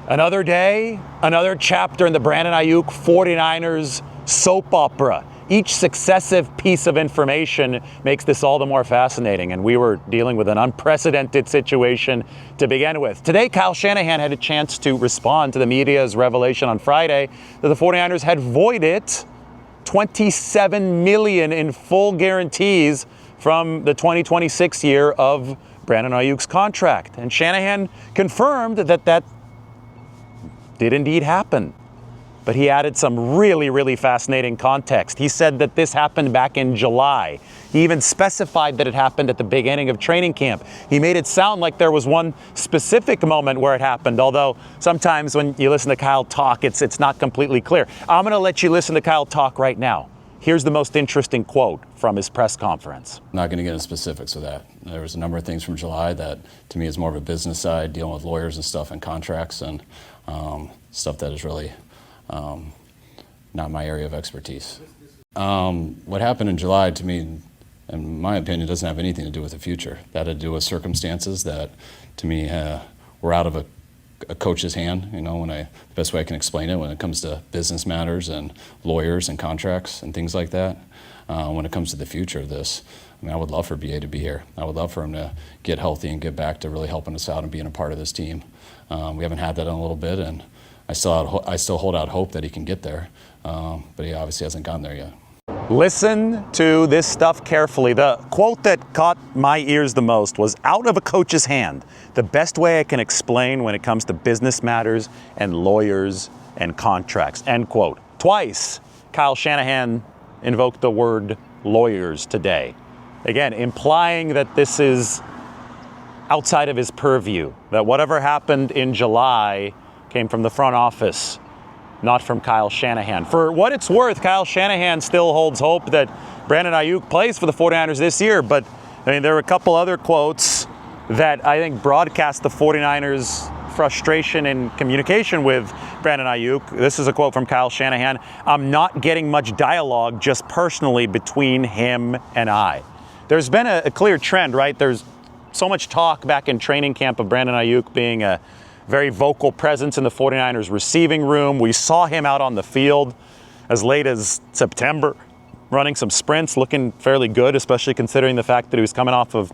Another day, another chapter in the Brandon Aiyuk 49ers soap opera. Each successive piece of information makes this all the more fascinating, and we were dealing with an unprecedented situation to begin with. Today, Kyle Shanahan had a chance to respond to the media's revelation on Friday that the 49ers had voided $27 million in full guarantees from the 2026 year of Brandon Aiyuk's contract. And Shanahan confirmed that did indeed happen. But he added some really fascinating context. He said that this happened back in July. He even specified that it happened at the beginning of training camp. He made it sound like there was one specific moment where it happened, although sometimes when you listen to Kyle talk, it's not completely clear. I'm going to let you listen to Kyle talk right now. Here's the most interesting quote from his press conference. I'm not going to get into specifics of that. There was a number of things from July that, to me, is more of a business side, dealing with lawyers and stuff and contracts and stuff that is really not my area of expertise. What happened in July, to me, in my opinion, doesn't have anything to do with the future. That had to do with circumstances that, to me, were out of a coach's hand. You know, the best way I can explain it, when it comes to business matters and lawyers and contracts and things like that. When it comes to the future of this, I mean, I would love for BA to be here. I would love for him to get healthy and get back to really helping us out and being a part of this team. We haven't had that in a little bit, and I still hold out hope that he can get there, but he obviously hasn't gotten there yet. Listen to this stuff carefully. The quote that caught my ears the most was "out of a coach's hand." The best way I can explain when it comes to business matters and lawyers and contracts, end quote. Twice, Kyle Shanahan invoked the word lawyers today. Again, implying that this is outside of his purview, that whatever happened in July came from the front office, not from Kyle Shanahan. For what it's worth, Kyle Shanahan still holds hope that Brandon Aiyuk plays for the 49ers this year, but I mean, there are a couple other quotes that I think broadcast the 49ers' frustration in communication with Brandon Aiyuk. This is a quote from Kyle Shanahan: "I'm not getting much dialogue just personally between him and I." There's been a clear trend, right? There's so much talk back in training camp of Brandon Aiyuk being a very vocal presence in the 49ers receiving room. We saw him out on the field as late as September, running some sprints, looking fairly good, especially considering the fact that he was coming off of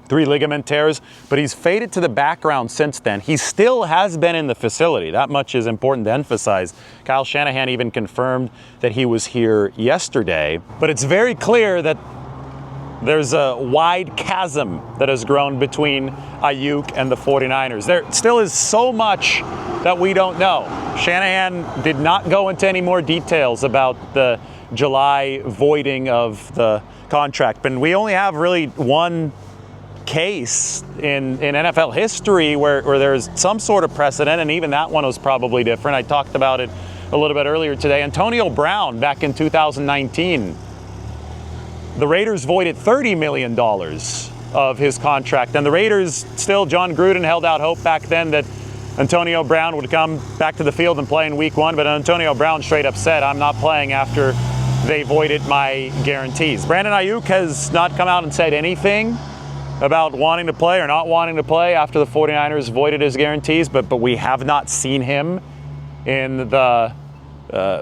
3 ligament tears. But he's faded to the background since then. He still has been in the facility. That much is important to emphasize. Kyle Shanahan even confirmed that he was here yesterday. But it's very clear that there's a wide chasm that has grown between Aiyuk and the 49ers. There still is so much that we don't know. Shanahan did not go into any more details about the July voiding of the contract. But we only have really one case in NFL history where there's some sort of precedent, and even that one was probably different. I talked about it a little bit earlier today. Antonio Brown, back in 2019, the Raiders voided $30 million of his contract. And the Raiders still, John Gruden held out hope back then that Antonio Brown would come back to the field and play in week 1. But Antonio Brown straight up said, "I'm not playing after they voided my guarantees." Brandon Aiyuk has not come out and said anything about wanting to play or not wanting to play after the 49ers voided his guarantees. But we have not seen him in the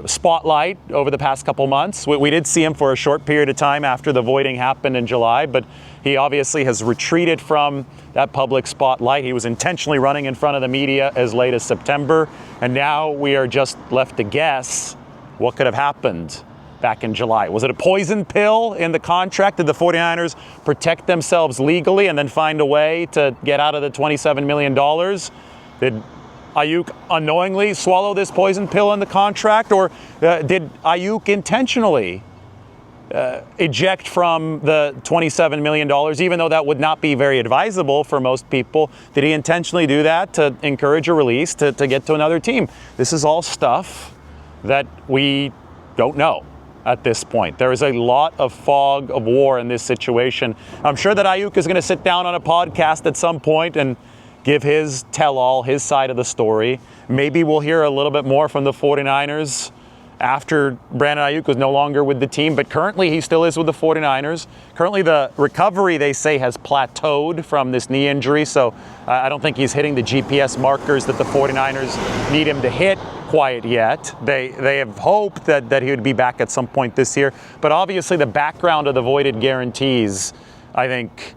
spotlight over the past couple months. We did see him for a short period of time after the voiding happened in July, but he obviously has retreated from that public spotlight. He was intentionally running in front of the media as late as September, and now we are just left to guess what could have happened back in July. Was it a poison pill in the contract? Did the 49ers protect themselves legally and then find a way to get out of the $27 million? Did Aiyuk unknowingly swallow this poison pill in the contract, or did Aiyuk intentionally eject from the $27 million, even though that would not be very advisable for most people? Did he intentionally do that to encourage a release to get to another team? This is all stuff that we don't know at this point. There is a lot of fog of war in this situation. I'm sure that Aiyuk is going to sit down on a podcast at some point and give his tell-all, his side of the story. Maybe we'll hear a little bit more from the 49ers after Brandon Aiyuk was no longer with the team, but currently he still is with the 49ers. Currently the recovery, they say, has plateaued from this knee injury, so I don't think he's hitting the GPS markers that the 49ers need him to hit quite yet. They have hoped that he would be back at some point this year, but obviously the background of the voided guarantees, I think,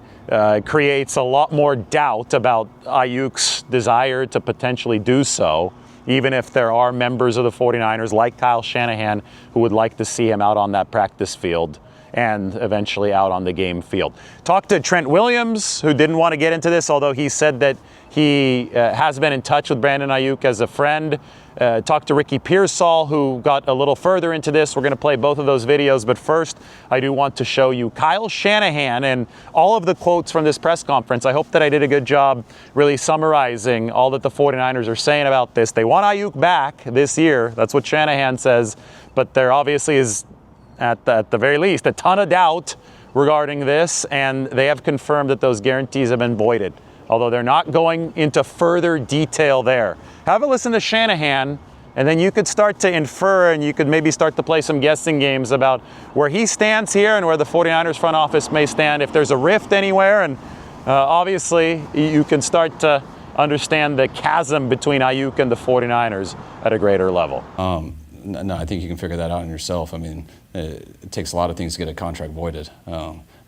creates a lot more doubt about Ayuk's desire to potentially do so, even if there are members of the 49ers like Kyle Shanahan who would like to see him out on that practice field and eventually out on the game field. Talked to Trent Williams, who didn't want to get into this, although he said that he has been in touch with Brandon Aiyuk as a friend. Talked to Ricky Pearsall, who got a little further into this. We're going to play both of those videos, but first I do want to show you Kyle Shanahan and all of the quotes from this press conference. I hope that I did a good job really summarizing all that the 49ers are saying about this. They want Aiyuk back this year. That's what Shanahan says, but there obviously is, at the very least, a ton of doubt regarding this, and they have confirmed that those guarantees have been voided, although they're not going into further detail there. Have a listen to Shanahan, and then you could start to infer, and you could maybe start to play some guessing games about where he stands here and where the 49ers front office may stand, if there's a rift anywhere, and obviously you can start to understand the chasm between Aiyuk and the 49ers at a greater level. No, I think you can figure that out on yourself. I mean, it takes a lot of things to get a contract voided. I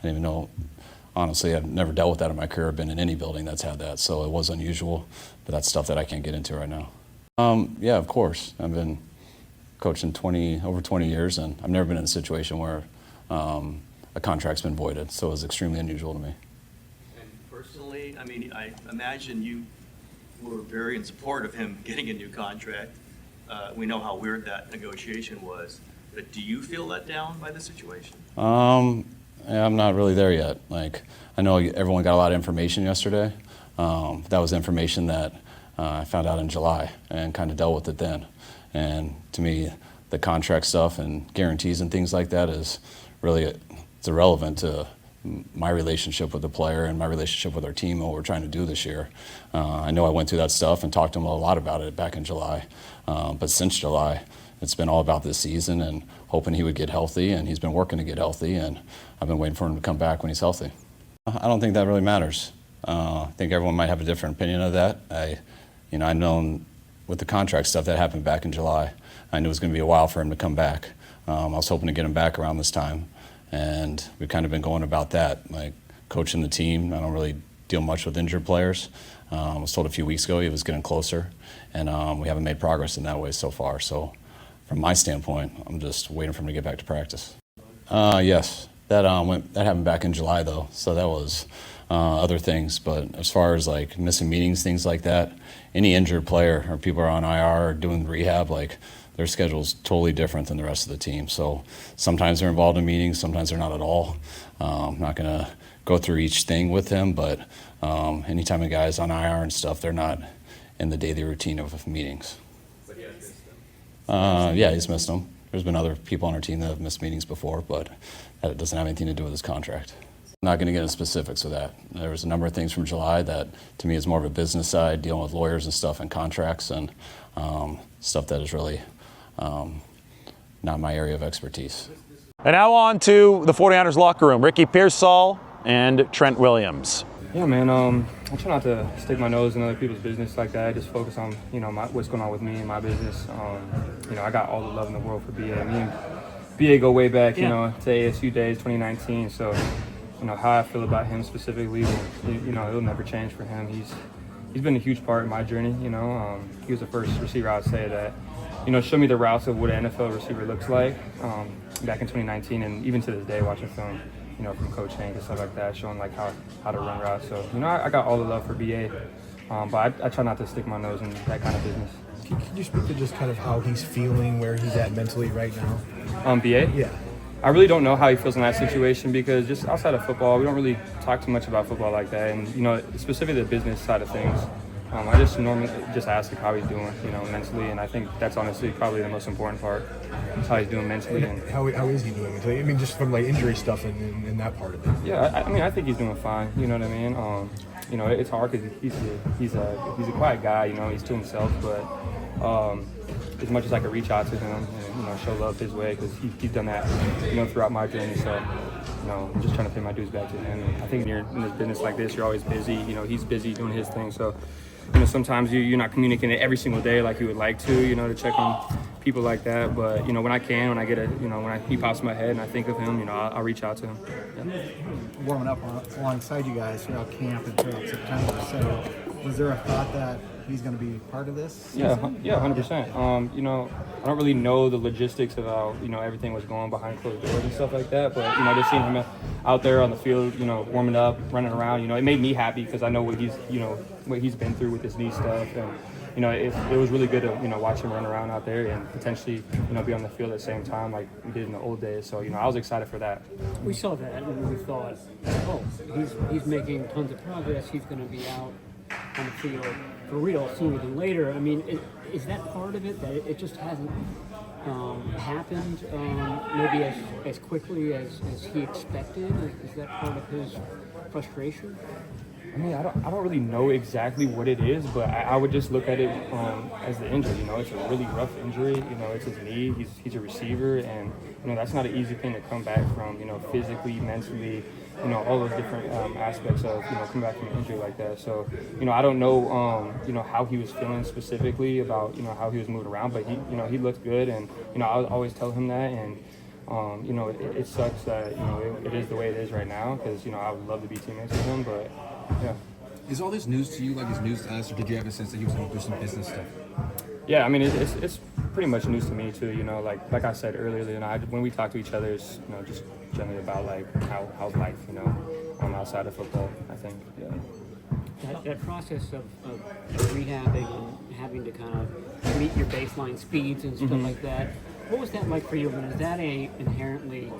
didn't even know, honestly, I've never dealt with that in my career. I've been in any building that's had that, so it was unusual, but that's stuff that I can't get into right now. Yeah, of course. I've been coaching over 20 years, and I've never been in a situation where a contract's been voided, so it was extremely unusual to me. And personally, I mean, I imagine you were very in support of him getting a new contract. We know how weird that negotiation was, but do you feel let down by the situation? Yeah, I'm not really there yet. Like, I know everyone got a lot of information yesterday. That was information that I found out in July and kind of dealt with it then. And to me, the contract stuff and guarantees and things like that is really, it's irrelevant to my relationship with the player and my relationship with our team and what we're trying to do this year. I know I went through that stuff and talked to him a lot about it back in July. But since July, it's been all about this season and hoping he would get healthy, and he's been working to get healthy, and I've been waiting for him to come back when he's healthy. I don't think that really matters. I think everyone might have a different opinion of that. I know with the contract stuff that happened back in July, I knew it was going to be a while for him to come back. I was hoping to get him back around this time, and we've kind of been going about that, like coaching the team. I don't really deal much with injured players. I was told a few weeks ago he was getting closer, and we haven't made progress in that way so far. So from my standpoint, I'm just waiting for him to get back to practice. Yes, that happened back in July though, so that was other things. But as far as like missing meetings, things like that, any injured player or people are on IR or doing rehab, like their schedule's totally different than the rest of the team. So sometimes they're involved in meetings, sometimes they're not at all. I'm not gonna go through each thing with him, but anytime a guy's on IR and stuff, they're not in the daily routine of meetings. But he has missed them. Yeah, he's missed them. There's been other people on our team that have missed meetings before, but that doesn't have anything to do with his contract. I'm not going to get into specifics of that. There was a number of things from July that, to me, is more of a business side, dealing with lawyers and stuff and contracts and stuff that is really not my area of expertise. And now on to the 49ers locker room. Ricky Pearsall and Trent Williams. Yeah, man. I try not to stick my nose in other people's business like that. I just focus on, what's going on with me and my business. I got all the love in the world for BA. Me and BA go way back, to ASU days, 2019. So, how I feel about him specifically, it'll never change for him. He's been a huge part of my journey. He was the first receiver I would say that, showed me the routes of what an NFL receiver looks like back in 2019, and even to this day, watching film. From Coach Hank and stuff like that, showing like how to run routes. So, I got all the love for BA, but I try not to stick my nose in that kind of business. Can you speak to just kind of how he's feeling, where he's at mentally right now? BA? Yeah. I really don't know how he feels in that situation because just outside of football, we don't really talk too much about football like that. And, specifically the business side of things, I just normally just ask him how he's doing, mentally. And I think that's honestly probably the most important part, is how he's doing mentally. And how is he doing mentally? I mean, just from like injury stuff and that part of it. Yeah, I think he's doing fine. You know what I mean? It's hard because he's a quiet guy. He's to himself, but as much as I could reach out to him and show love his way, because he's done that throughout my journey. So I'm just trying to pay my dues back to him. And I think when you're in this business like this, you're always busy. He's busy doing his thing. So sometimes you're not communicating every single day like you would like to check on people like that. But when I can, when I get he pops in my head and I think of him, I'll reach out to him. Yeah. Warming up alongside you guys throughout camp and throughout September. So, was there a thought that he's going to be part of this season? Yeah, 100%. I don't really know the logistics of how everything was going behind closed doors and stuff like that. But just seeing him out there on the field, warming up, running around, it made me happy because I know what he's been through with his knee stuff. And it was really good to watch him run around out there and potentially be on the field at the same time like we did in the old days. So I was excited for that. We saw that and we thought, oh, he's making tons of progress. He's going to be out on the field for real sooner than later. I mean, is that part of it, that it just hasn't happened maybe as quickly as he expected? Is that part of his frustration? I mean, I don't really know exactly what it is, but I would just look at it as the injury. It's a really rough injury. It's his knee. He's a receiver, and that's not an easy thing to come back from. Physically, mentally, all those different aspects of coming back from an injury like that. So I don't know how he was feeling specifically about how he was moving around, but he looked good, and I always tell him that. And it sucks that it is the way it is right now, because I would love to be teammates with him, but yeah. Is all this news to you like it's news to us, or did you have a sense that he was going to do some business stuff? Yeah, I mean it's pretty much news to me too. Like I said earlier, when we talk to each other, it's just generally about like how's life, outside of football. I think, yeah. That process of rehabbing and having to kind of meet your baseline speeds and stuff like that. What was that like for you? I mean, is that a inherently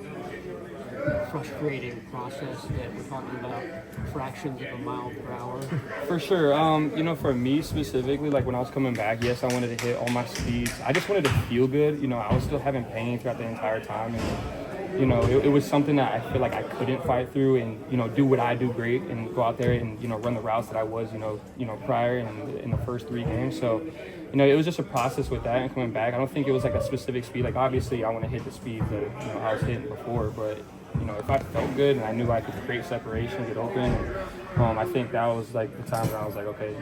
frustrating process that we're talking about fractions of a mile per hour? For sure. For me specifically, like when I was coming back, yes, I wanted to hit all my speeds. I just wanted to feel good. I was still having pain throughout the entire time, and it was something that I feel like I couldn't fight through and do what I do great and go out there and run the routes that I was prior in the first 3 games. So it was just a process with that and coming back. I don't think it was like a specific speed. Like obviously I want to hit the speed that I was hitting before, but if I felt good and I knew I could create separation, get open, I think that was like the time that I was like, okay,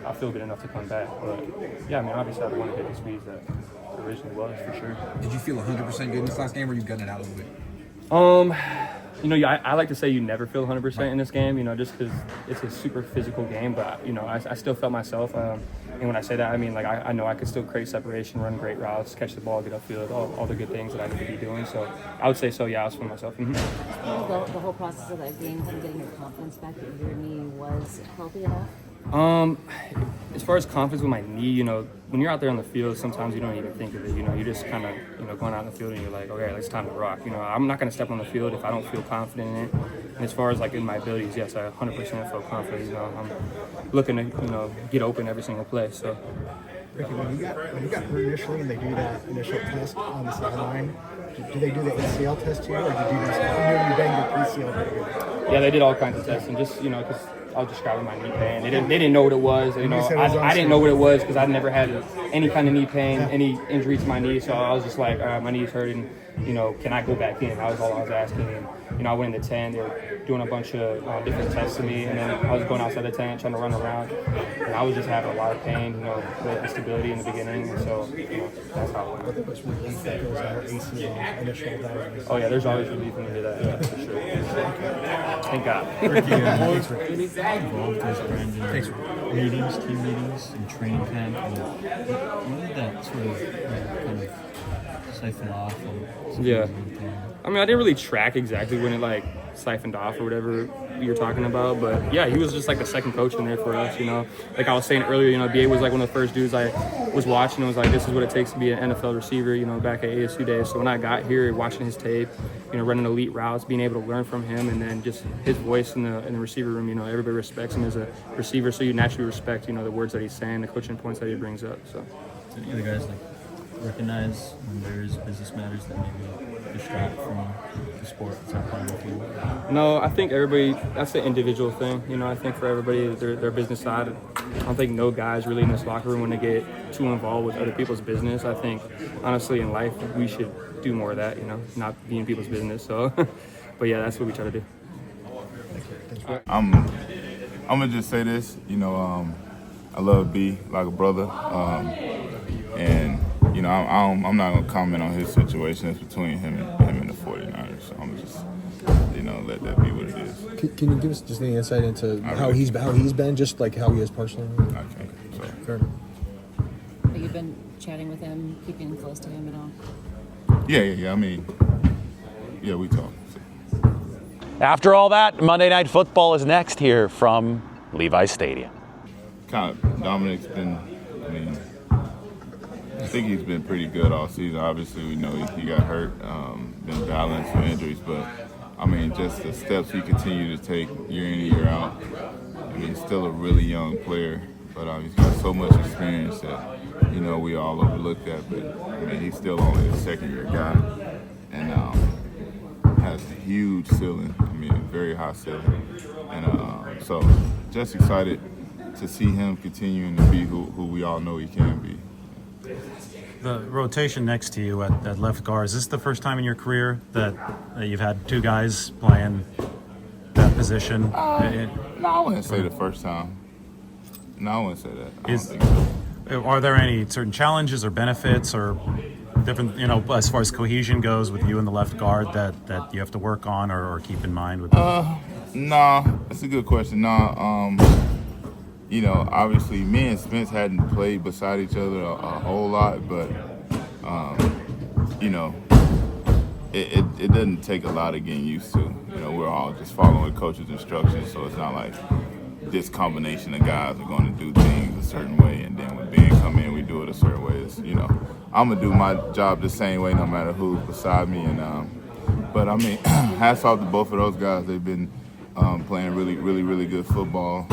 I feel good enough to come back. But yeah, I mean, obviously I want to hit the speeds that it originally was, for sure. Did you feel 100% good in this last game, or you gutted it out a little bit? I like to say you never feel 100% in this game, just because it's a super physical game. But I still felt myself, and when I say that, I mean like I know I could still create separation, run great routes, catch the ball, get upfield, all the good things that I need to be doing. So I would say so. Yeah, I was feeling myself. Mm-hmm. The whole process of that game, kind of getting your confidence back that your knee was healthy enough. As far as confidence with my knee, when you're out there on the field, sometimes you don't even think of it. You just kind of, going out in the field and you're like, okay, it's time to rock. I'm not going to step on the field if I don't feel confident in it. And as far as like in my abilities, yes, I 100% feel confident. I'm looking to, get open every single play. So. Ricky, when you got hurt initially and they do that initial test on the sideline, do they do the ACL test here, or did you just you bang your PCL? Yeah, they did all kinds of tests, and just because I was describing my knee pain, they didn't know what it was. I didn't know what it was because I'd never had any kind of knee pain, any injury to my knee. So I was just like, all right, my knee's hurting. Can I go back in? That was all I was asking. And I went in the tent. They were doing a bunch of different tests to me, and then I was going outside the tent trying to run around, and I was just having a lot of pain, with instability in the beginning. And so, that's how it went. What's relief that goes out ACL initial diagnosis? Oh yeah, there's always relief when you hear that. Yeah, for sure. Thank God. How involved was Brandon in meetings, team meetings, and training camp? And what did that sort of kind of siphon off? Yeah. I mean, I didn't really track exactly when it siphoned off or whatever you're talking about, but yeah, he was just like a second coach in there for us. Like I was saying earlier, BA was like one of the first dudes I was watching and was like, this is what it takes to be an NFL receiver, back at ASU days. So when I got here, watching his tape, running elite routes, being able to learn from him, and then just his voice in the receiver room, everybody respects him as a receiver, so you naturally respect, the words that he's saying, the coaching points that he brings up. So any other guys recognize when there's business matters that maybe distract from the sport that's happening with you? No, I think that's an individual thing. I think for everybody, their business side, I don't think no guys really in this locker room when they get too involved with other people's business. I think, honestly, in life, we should do more of that, not be in people's business. So, but yeah, that's what we try to do. I'm gonna just say this, I love B like a brother, and I'm not gonna comment on his situation. It's between him and the 49ers. So I'm gonna just let that be what it is. Can you give us just any insight into how he's been, just like how he is personally? Okay. So Fair enough. But you've been chatting with him, keeping close to him at all? Yeah. I mean, yeah, we talk. So. After all that, Monday Night Football is next here from Levi Stadium. Kind of Dominic's been, I think he's been pretty good all season. Obviously, we know he got hurt, been battling some injuries, but just the steps he continued to take year in and year out. He's still a really young player, but he's got so much experience that, we all overlooked that. But, he's still only a second-year guy and has a huge ceiling, very high ceiling. And so just excited to see him continuing to be who we all know he can be. The rotation next to you at left guard, is this the first time in your career that you've had two guys playing that position? No, I wouldn't say the first time. No, I wouldn't say that. I don't think so. Are there any certain challenges or benefits or different, as far as cohesion goes with you and the left guard that you have to work on or keep in mind with No, that's a good question. No, obviously me and Spence hadn't played beside each other a whole lot, but, it doesn't take a lot of getting used to. We're all just following the coach's instructions, so it's not like this combination of guys are going to do things a certain way, and then when Ben come in, we do it a certain way. It's, I'm going to do my job the same way no matter who's beside me. But hats off to both of those guys. They've been playing really, really, really good football.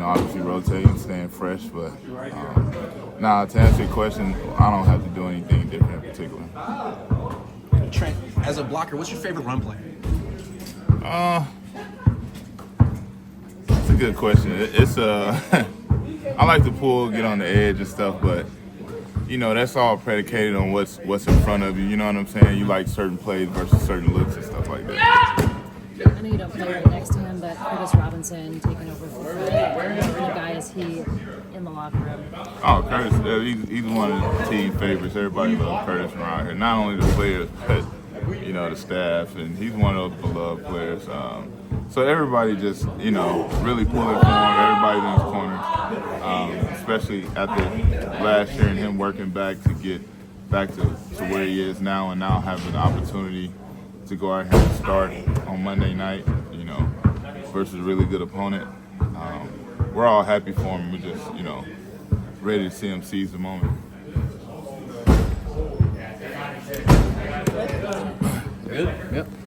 Obviously rotating, staying fresh, but to answer your question, I don't have to do anything different in particular. Trent, as a blocker, what's your favorite run play? That's a good question. It's I like to pull, get on the edge and stuff, but that's all predicated on what's in front of you. You know what I'm saying? You like certain plays versus certain looks and stuff like that. I know you don't play right next to him, but Curtis Robinson taking over for Fred. What kind of guy is he in the locker room? Oh, Curtis, he's one of the team favorites. Everybody loves Curtis around here. Not only the players, but the staff, and he's one of those beloved players. So everybody just really pulling for him. Everybody's in his corner, especially after last year and him working back to get back to where he is now, and now having the opportunity to go out here and start on Monday night, versus a really good opponent. We're all happy for him. We're just, ready to see him seize the moment. Good? Yep.